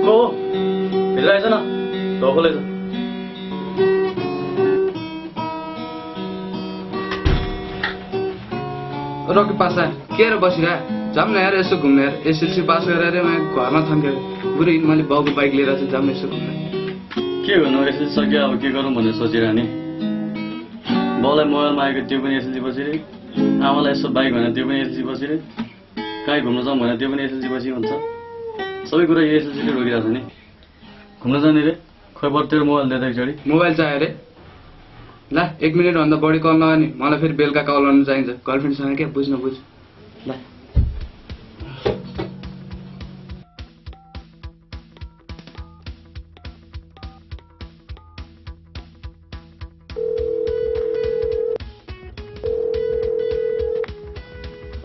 को भित्र आइज न ढोकोले छ रकी पासा के र बसिरा जाम न यार यसो घुम्ने यार एसएलसी पास गरेर म घरमा थन्के बुढी मैले बाउको बाइक लिएर चाहिँ जाम यसो घुम्ने के गर्नु एसएलसी सक्यो अब के गरौँ भनेर सोचिरह नि बाउलाई मोबाइलमा आएको त्यो पनि एसएलसी बसिरे आमालाई यसो बाइक भनेर त्यो पनि एसएलसी बसिरे कहीँ घुम्न जाउँ भनेर त्यो पनि एसएलसी बसी हुन्छ सबै कुरा यो एसएलसीले रोकिरहेको छ नि घुम्न जाने रे खोइ बर तेरो मोबाइल दिँदा एकचोटि मोबाइल चाहियो रे ल 1 मिनेटभन्दा बढी कल नगर्ने मलाई फेरि बेलुका कल गर्नु चाहिन्छ गर्लफ्रेन्डसँग के बुझ्न बुझ ल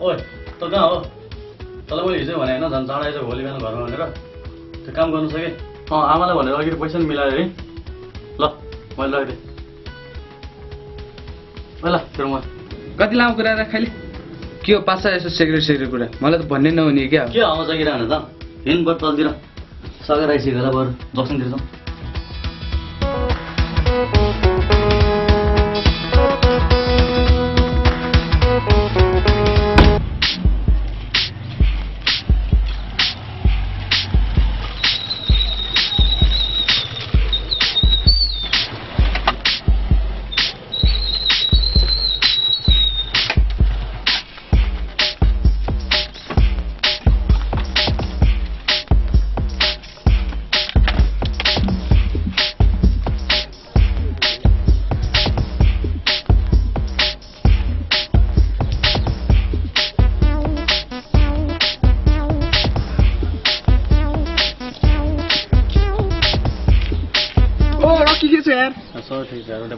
ओइ त कहाँ हो तँलाई मैले हिजो भने होइन झन् चाँडो आइज भोलि बिहान घरमा भनेर त्यो काम गर्नु सके आमालाई भनेर अघि पैसा पनि मिलायो है ल मैले लगिदिएँ ल तेरो म कति लामो कुरा र खाइले के हो पासा यसो सेक्रेट कुरा मलाई त भन्ने नहुने क्या के आमा जागिरहनु त हिँड बर तलतिर सागर आइसकेर बरु जक्सनतिर जाउँ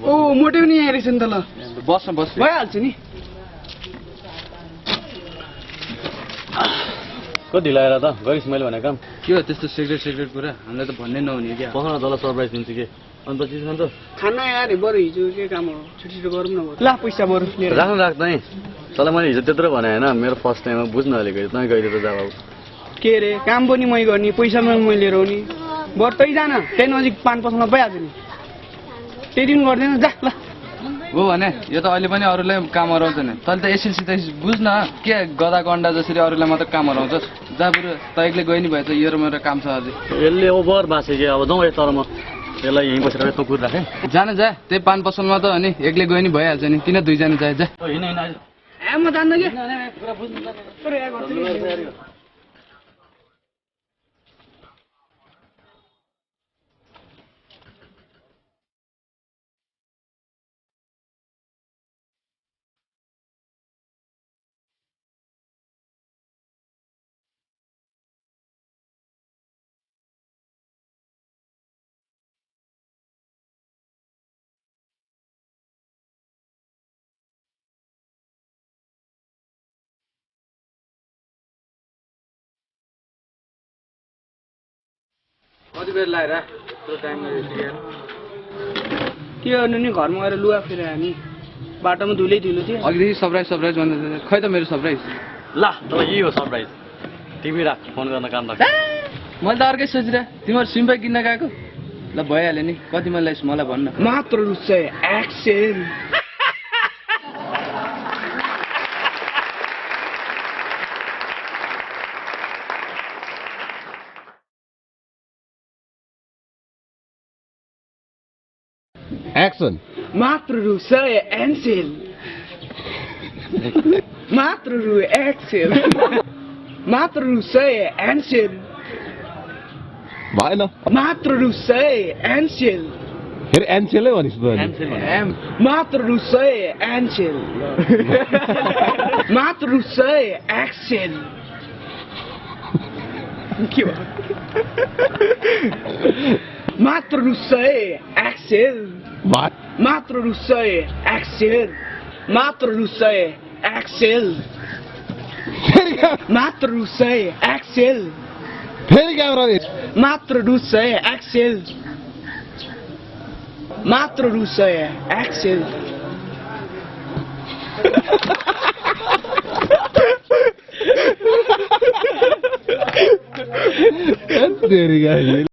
ओ मोटे पनि यहाँ रहेछ नि त ल बस्न बस भइहाल्छ नि कति ढिलाएर त गरिस् मैले भने काम के हो त्यस्तो सेक्रेट कुरा हामीलाई त भन्ने नहुने क्या पखाउन तँलाई सरप्राइज दिन्छु के अन्त चिज खान्छ खाना यार बरु हिजो के काम हो छिटो गरौँ न ल पैसा बरु लिएर राख्नु राख्दै तँलाई मैले हिजो त्यत्रो भने होइन मेरो फर्स्ट टाइममा बुझ्न अलिक तँ गइदियो त जा बाबु के रे काम पनि मै गर्ने पैसा पनि मै लिएर आउने बरु तै जान त्यही नजिक पान पसलमा भइहाल्छ नि त्यही दिन गर्दैन जा ल हो भने यो त अहिले पनि अरूलाई काम हराउँछ नि तैँले त एसएलसी त बुझ्न के गदा गन्डा जसरी अरूलाई मात्र काम हराउँछस् जा बरु त एक्लै गइ नि भएछ यो र मेरो काम छ अझै यसले ओभर बाँचे कि अब जाउँ तर म यसलाई यहीँ बसेर यस्तो कुद राखेँ जान जा त्यही पान पसलमा त अनि एक्लै गइ नि भइहाल्छ नि किन दुईजना जाए जा म जान्न कि कति बेर लाएर त्यो टाइममा के गर्नु नि घरमा गएर लुगा फेरेर हामी बाटोमा धुलै धुलो थियो अघिदेखि सरप्राइज भन्दै खै त मेरो सरप्राइज ल तँलाई यही हो सरप्राइज तिमी राख फोन गर्न काम राख मैले त अर्कै सोचिरहे तिमीहरू सिम्पै किन्न गएको ल भइहाल्यो नि कति मन लाइस् मलाई भन्न मात्र रुच्छ Excel Action. Matru say Ansel. Matru Axel. Matru say Ansel. भएन Matru say Ansel. फेरि एन्सेलै भनिस् त Matru say Ansel. Matru say Axel. के भयो Matru say Axel. Matru say Axel. Matru say Axel. Matru say Axel. फेरि camera they Matru say Axel. Matru say Axel. तेरी गाई